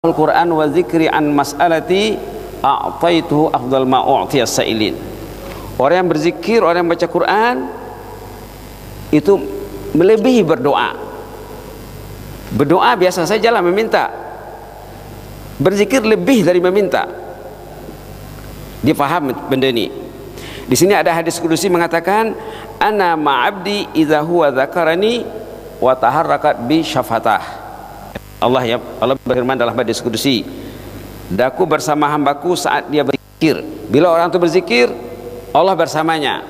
Al-Quran wa zikri an mas'alati a'taituhu afdal ma u'tiyas sa'ilin. Orang yang berzikir, orang yang baca Quran itu melebihi berdoa. Berdoa biasa sajalah meminta. Berzikir lebih dari meminta. Dia faham benda ini. Di sini ada hadis kudusi mengatakan, ana ma'abdi idza huwa dzakarani wa taharrakat bi syafatah. Allah berfirman dalam hadis kudusi, daku bersama hambaku saat dia berzikir. Bila orang itu berzikir, Allah bersamanya.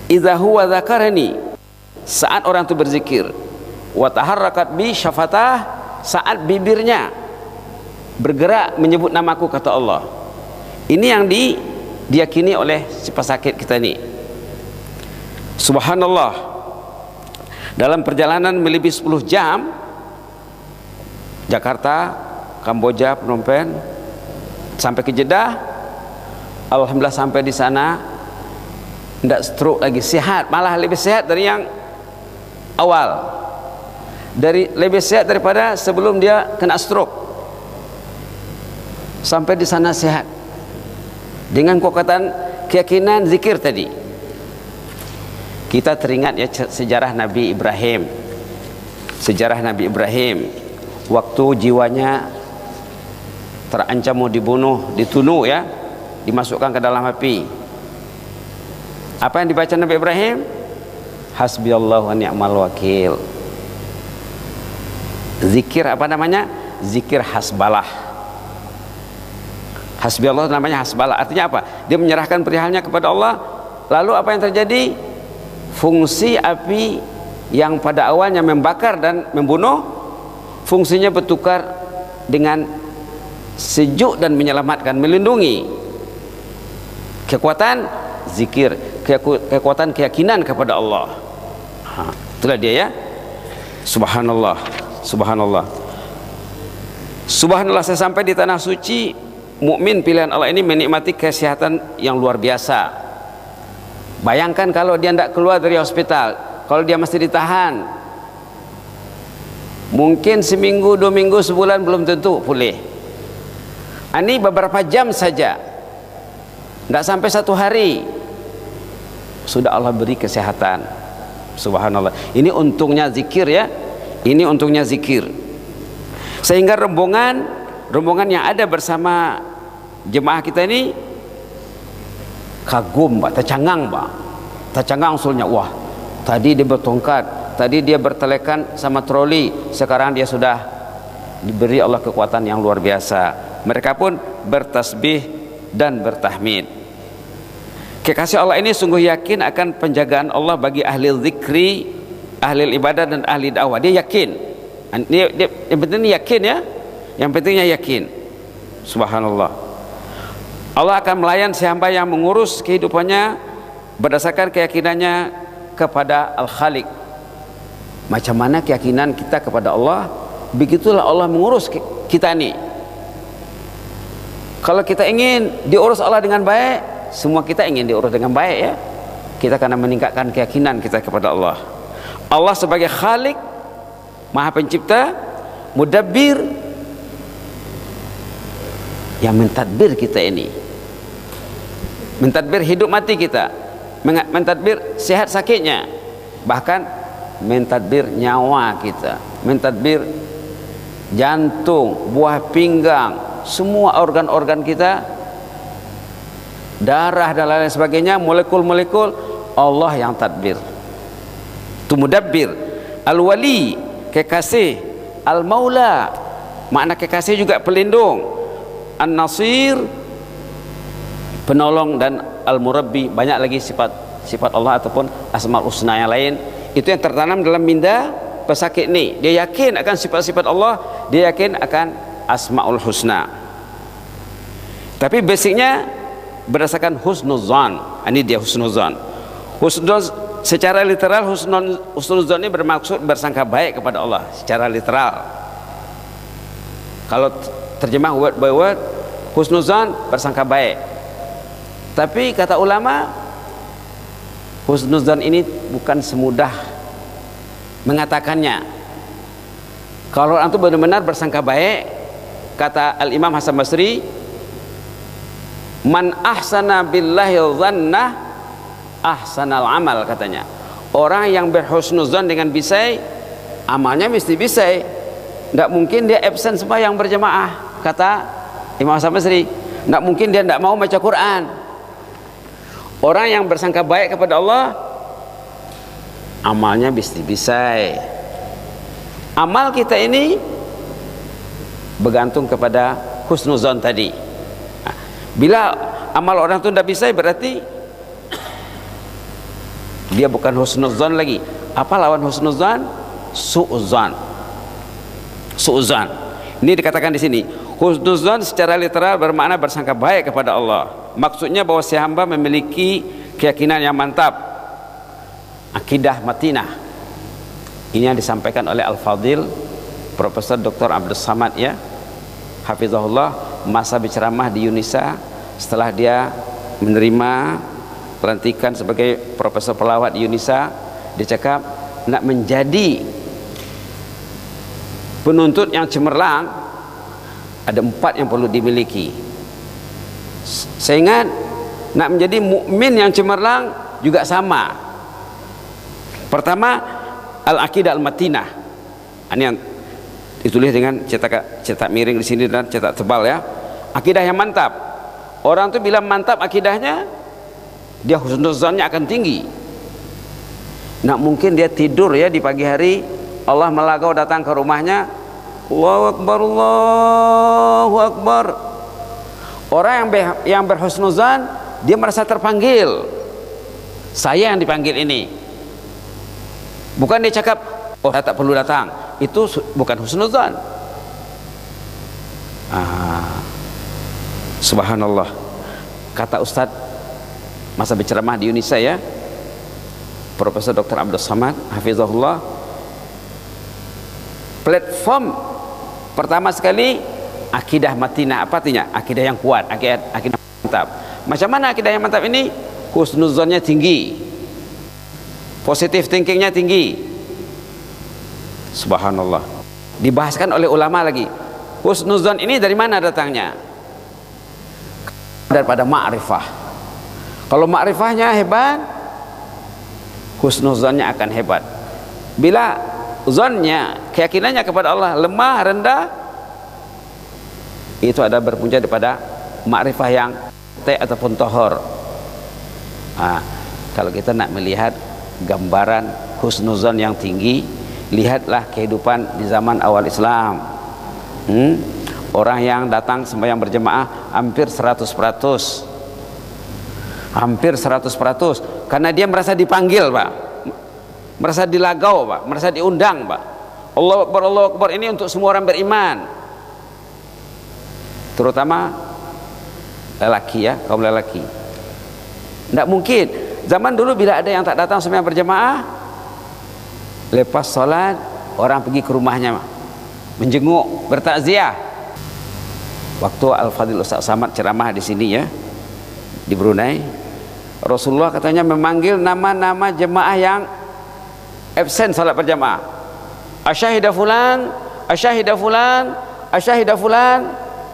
Idza huwa dzakarani, saat orang itu berzikir, wa taharrakat bi syafatah, saat bibirnya bergerak menyebut namaku, kata Allah. Ini yang diyakini oleh si pesakit kita ini. Subhanallah, dalam perjalanan melebihi 10 jam, Jakarta, Kamboja, Phnom Penh, sampai ke Jeddah, alhamdulillah sampai di sana tidak stroke lagi, sehat, malah lebih sehat dari yang awal, lebih sehat daripada sebelum dia kena stroke. Sampai di sana sehat dengan kekuatan keyakinan zikir tadi. Kita teringat ya sejarah Nabi Ibrahim. Sejarah Nabi Ibrahim waktu jiwanya terancam mau dibunuh, ditunuh ya, dimasukkan ke dalam api. Apa yang dibaca Nabi Ibrahim? Hasbiyallahu wa ni'mal wakil. Zikir apa namanya? Zikir hasbalah. Hasbiyallah namanya hasbalah. Artinya apa? Dia menyerahkan perihalnya kepada Allah. Lalu apa yang terjadi? Fungsi api yang pada awalnya membakar dan membunuh, fungsinya bertukar dengan sejuk dan menyelamatkan, melindungi. Kekuatan zikir, kekuatan keyakinan kepada Allah. Itulah dia ya. Subhanallah, subhanallah, subhanallah. Saya sampai di tanah suci, mukmin pilihan Allah ini menikmati kesehatan yang luar biasa. Bayangkan kalau dia tidak keluar dari hospital, kalau dia masih ditahan, mungkin seminggu, 2 minggu, sebulan belum tentu pulih. Ini beberapa jam saja, tidak sampai 1 hari, sudah Allah beri kesehatan. Subhanallah. Ini untungnya zikir ya. Ini untungnya zikir. Sehingga rombongan yang ada bersama jemaah kita ini kagum, Pak, tercangang, Pak. Tercangang usulnya. Wah, tadi dia bertongkat, tadi dia bertelekan sama troli, sekarang dia sudah diberi Allah kekuatan yang luar biasa. Mereka pun bertasbih dan bertahmid. Kekasih Allah ini sungguh yakin akan penjagaan Allah bagi ahli zikri, ahli ibadah dan ahli dakwah. Dia yakin. Yang penting yakin ya. Yang pentingnya yakin. Subhanallah. Allah akan melayan si hamba yang mengurus kehidupannya berdasarkan keyakinannya kepada Al-Khaliq. Macam mana keyakinan kita kepada Allah, begitulah Allah mengurus kita ini. Kalau kita ingin diurus Allah dengan baik, semua kita ingin diurus dengan baik ya. Kita akan meningkatkan keyakinan kita kepada Allah. Allah sebagai Khaliq, Maha Pencipta, Mudabbir, yang mentadbir kita ini, mentadbir hidup mati kita, mentadbir sehat sakitnya, bahkan mentadbir nyawa kita, mentadbir jantung, buah pinggang, semua organ-organ kita, darah dan lain sebagainya, molekul-molekul, Allah yang tadbir. Itu mudabbir. Al-wali, kekasih. Al-maula, makna kekasih juga pelindung. An-nasir, penolong, dan al-murabbi. Banyak lagi sifat Allah ataupun asmaul husna yang lain. Itu yang tertanam dalam minda pesakit ini. Dia yakin akan sifat-sifat Allah, dia yakin akan asmaul husna. Tapi basicnya berdasarkan husnuzan. Ini dia husnuzan. Husnuz secara literal, husnuzan ini bermaksud bersangka baik kepada Allah secara literal. Kalau terjemah word by word, husnuzan bersangka baik. Tapi kata ulama, husnuzan ini bukan semudah mengatakannya. Kalau orang itu benar-benar bersangka baik, Kata Al-Imam Hasan Basri, man ahsana billahi dhanna ahsanal amal, katanya. Orang yang berhusnuzan dengan bisai, amalnya mesti bisai. Tidak mungkin dia absen sembahyang berjamaah, kata Imam Hasan Basri. Tidak mungkin dia tidak mau baca Quran. Orang yang bersangka baik kepada Allah, amalnya mesti bisai. Amal kita ini bergantung kepada husnuzan tadi. Bila amal orang itu tidak bisai, berarti dia bukan husnuzan lagi. Apa lawan husnuzan? Su'uzan. Su'uzan. Ini dikatakan di sini. Husnuzan secara literal bermakna bersangka baik kepada Allah. Maksudnya bahwa si hamba memiliki keyakinan yang mantap, akidah matinah. Ini yang disampaikan oleh Al-Fadil Profesor Dr. Abdul Samad, ya, hafizahullah, masa berceramah di Yunisa setelah dia menerima pelantikan sebagai profesor pelawat di Yunisa. Dia cakap, nak menjadi penuntut yang cemerlang ada 4 yang perlu dimiliki. Saya ingat, nak menjadi mukmin yang cemerlang juga sama. Pertama, al-aqidah al-matinah. Ini yang ditulis dengan cetak miring di sini dan cetak tebal, ya. Akidah yang mantap. Orang itu bila mantap akidahnya, dia husnuzannya akan tinggi. Nak mungkin dia tidur, ya, di pagi hari Allah melagau datang ke rumahnya, Allahu Akbar, Allahu Akbar. Orang yang berhusnuzan, dia merasa terpanggil. Saya yang dipanggil ini. Bukan dia cakap, oh saya tak perlu datang. Itu bukan husnuzan. Subhanallah. Kata Ustadz masa berceramah di Yunisa, ya, Profesor Dr. Abdul Samad hafizahullah, platform pertama sekali akidah matinah. Apa artinya? Akidah yang kuat, akidah mantap. Macam mana akidah yang mantap ini? Husnuzannya tinggi, positive thinkingnya tinggi. Subhanallah. Dibahaskan oleh ulama lagi, husnuzan ini dari mana datangnya? Daripada ma'rifah. Kalau ma'rifahnya hebat, husnuzannya akan hebat. Bila zannya, keyakinannya kepada Allah lemah, rendah, itu ada berpunca daripada ma'rifah yang ataupun tohor. Kalau kita nak melihat gambaran husnuzan yang tinggi, lihatlah kehidupan di zaman awal Islam. Orang yang datang sembahyang berjemaah hampir 100%. Hampir 100%. Karena dia merasa dipanggil, Pak. Merasa dilagau, Pak. Merasa diundang, Pak. Allahu Akbar, Allahu Akbar, ini untuk semua orang beriman. Terutama lelaki, ya, kaum lelaki. Tidak mungkin. Zaman dulu bila ada yang tak datang sembahyang berjemaah, lepas salat orang pergi ke rumahnya menjenguk, bertakziah. Waktu Al-Fadil Ustaz Samad ceramah di sini, ya, di Brunei, Rasulullah katanya memanggil nama-nama jemaah yang absen salat berjamaah. Asyhadu fulan, asyhadu fulan, asyhadu fulan.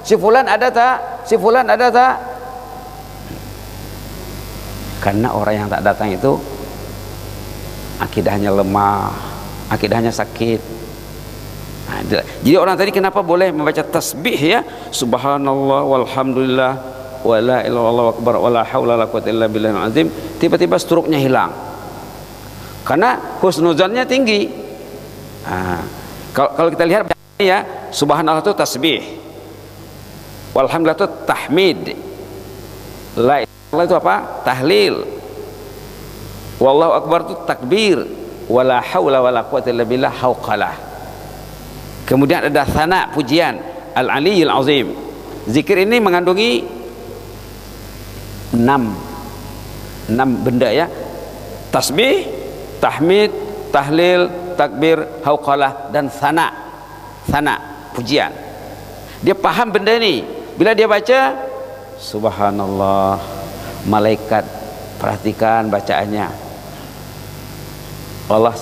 Si fulan ada tak? Si fulan ada tak? Karena orang yang tak datang itu akidahnya lemah, akidahnya sakit. Jadi orang tadi kenapa boleh membaca tasbih, ya, subhanallah walhamdulillah wala ilaha illallah akbar wala haula wala quwwata illa billahil azim, tiba-tiba struknya hilang karena husnuzannya tinggi. Kalau kita lihat, ya, subhanallah itu tasbih, walhamdulillah itu tahmid, la ilaha illallah itu apa? Tahlil, wallahu akbar itu takbir, wala haula wala quwwata illa billah hauqalah. Kemudian ada thana, pujian, al-aliyyil azim. Zikir ini mengandungi 6 benda, ya. Tasbih, tahmid, tahlil, takbir, hauqalah, dan thana. Thana, pujian. Dia paham benda ini. Bila dia baca, subhanallah, malaikat perhatikan bacaannya. Allah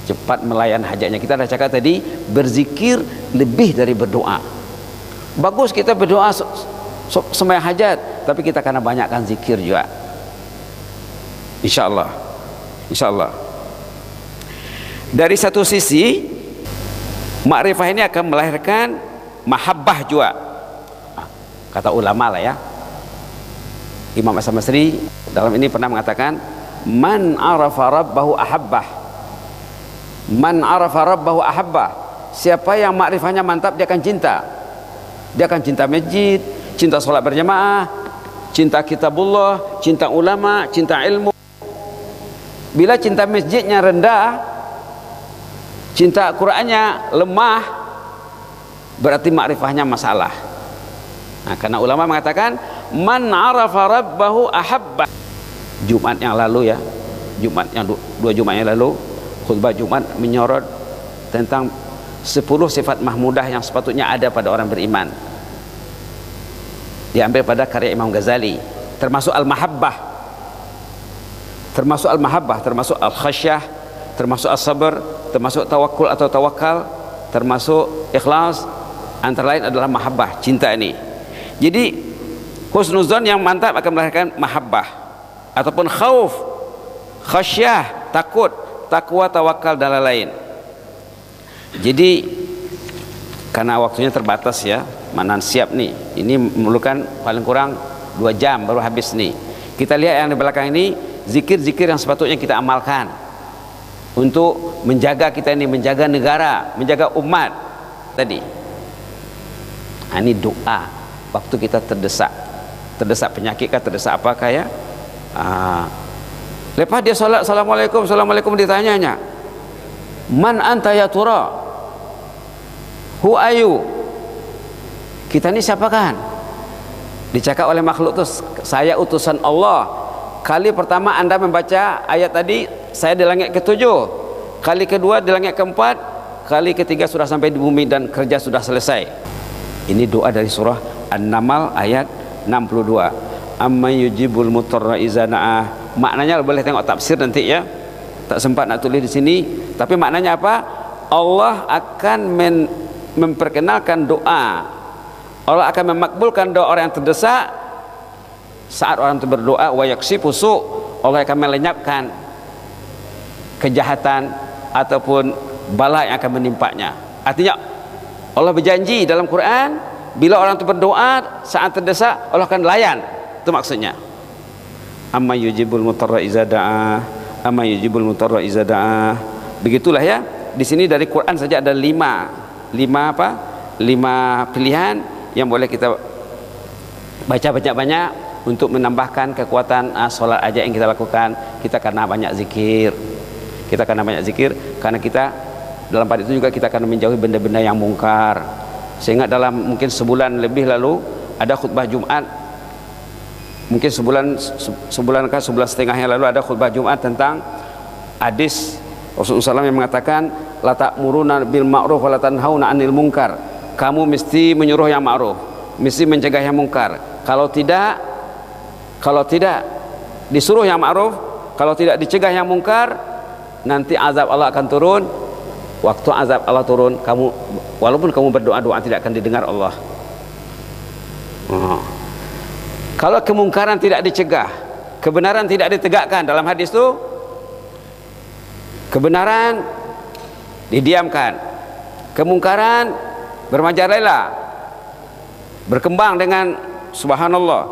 cepat melayan hajatnya. Kita dah cakap tadi, berzikir lebih dari berdoa. Bagus kita berdoa sembahyang hajat, tapi kita karena banyakkan zikir juga. Insyaallah. Insyaallah. Dari satu sisi, makrifah ini akan melahirkan mahabbah juga. Kata ulama lah ya. Imam As-Masri dalam ini pernah mengatakan, man arafa rabbahu ahabbah. Man arafa rabbahu ahabbah. Siapa yang makrifahnya mantap, dia akan cinta. Dia akan cinta masjid, cinta sholat berjamaah, cinta kitabullah, cinta ulama, cinta ilmu. Bila cinta masjidnya rendah, cinta Qur'annya lemah, berarti makrifahnya masalah. Nah, karena ulama mengatakan man arafa rabbahu ahabba. Jumat yang lalu ya, Jumat yang dua Jumat yang lalu, khutbah Jumat menyorot tentang 10 sifat mahmudah yang sepatutnya ada pada orang beriman. Diambil pada karya Imam Ghazali, termasuk al-mahabbah, termasuk al-mahabbah, termasuk al-khasyah, termasuk as-sabr, termasuk tawakul atau tawakal, termasuk ikhlas, antara lain adalah mahabbah, cinta ini. Jadi husnuzon yang mantap akan melahirkan mahabbah, ataupun khauf, khasyah, takut, takwa, tawakal dan lain-lain. Jadi karena waktunya terbatas ya, mana siap nih, ini memerlukan paling kurang 2 jam baru habis nih. Kita lihat yang di belakang ini, zikir-zikir yang sepatutnya kita amalkan untuk menjaga kita ini, menjaga negara, menjaga umat tadi. Nah, ini doa waktu kita terdesak penyakit kah, terdesak apakah ya. Lepas dia salat, assalamualaikum, assalamualaikum, ditanyanya, man anta ya tura, who are you? Kita ini siapa kan? Dicakap oleh makhluk itu, saya utusan Allah. Kali pertama anda membaca ayat tadi, saya di langit ke-7, kali kedua di langit ke-4, kali ketiga sudah sampai di bumi dan kerja sudah selesai. Ini doa dari surah An-Naml ayat 62. Amma yujibul mutarra iza na'ah. Maknanya boleh tengok tafsir nanti ya, tak sempat nak tulis di sini, tapi maknanya apa? Allah akan memperkenalkan doa, Allah akan memakbulkan doa orang yang terdesak saat orang itu berdoa. Wa yaksifu su', Allah akan melenyapkan kejahatan ataupun bala yang akan menimpanya. Artinya Allah berjanji dalam Quran, bila orang itu berdoa saat terdesak, Allah akan layan. Itu maksudnya. Amma yujibul mutarra iza da'a, amma yujibul mutarra iza da'a. Begitulah ya. Di sini dari Quran saja ada 5 pilihan yang boleh kita baca banyak-banyak untuk menambahkan kekuatan solat aja yang kita lakukan. Kita karena banyak zikir, karena kita dalam pada itu juga kita akan menjauhi benda-benda yang mungkar. Sehingga dalam mungkin sebulan lebih lalu ada khutbah Jumat, mungkin sebulan setengah yang lalu ada khutbah Jumat tentang hadis Rasulullah SAW yang mengatakan la ta'muruna bil ma'ruf wa la tanhauna 'anil munkar. Kamu mesti menyuruh yang ma'ruf, mesti mencegah yang mungkar. Kalau tidak disuruh yang ma'ruf, kalau tidak dicegah yang mungkar, nanti azab Allah akan turun. Waktu azab Allah turun, kamu walaupun kamu berdoa, doa tidak akan didengar Allah. Kalau kemungkaran tidak dicegah, kebenaran tidak ditegakkan, dalam hadis itu kebenaran didiamkan, kemungkaran bermajalela, berkembang dengan subhanallah.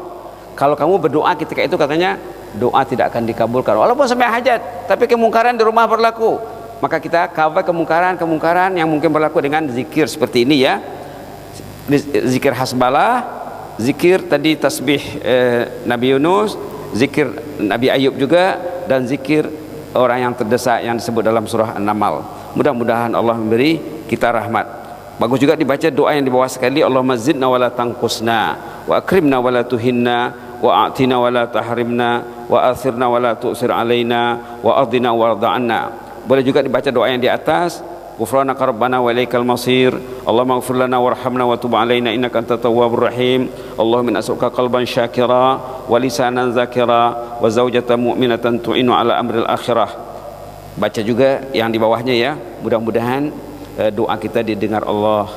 Kalau kamu berdoa ketika itu, katanya doa tidak akan dikabulkan walaupun sampai hajat, tapi kemungkaran di rumah berlaku, maka kita cover kemungkaran yang mungkin berlaku dengan zikir seperti ini ya. Zikir hasbalah, zikir tadi tasbih Nabi Yunus, zikir Nabi Ayub juga, dan zikir orang yang terdesak yang disebut dalam surah An-Naml. Mudah-mudahan Allah memberi kita rahmat. Bagus juga dibaca doa yang di bawah sekali, Allahumma zidna wa la tanqusna, wa akrimna wa la tuhinna, wa a'tina wa la tahrimna, wa athirna wa la tu'sir alaina, wa ardina wa arda'anna. Boleh juga dibaca doa yang di atas, ghufranaka rabbana wa ilaikal masir, Allahumma ighfir lana warhamna wa tub alaina innaka antat tawwabur rahim, Allahumma as'aluka qalban syakira wa lisanan zakira wa zawjatan mu'minatan tu'inu ala amril akhirah. Baca juga yang di bawahnya ya, mudah-mudahan doa kita didengar Allah.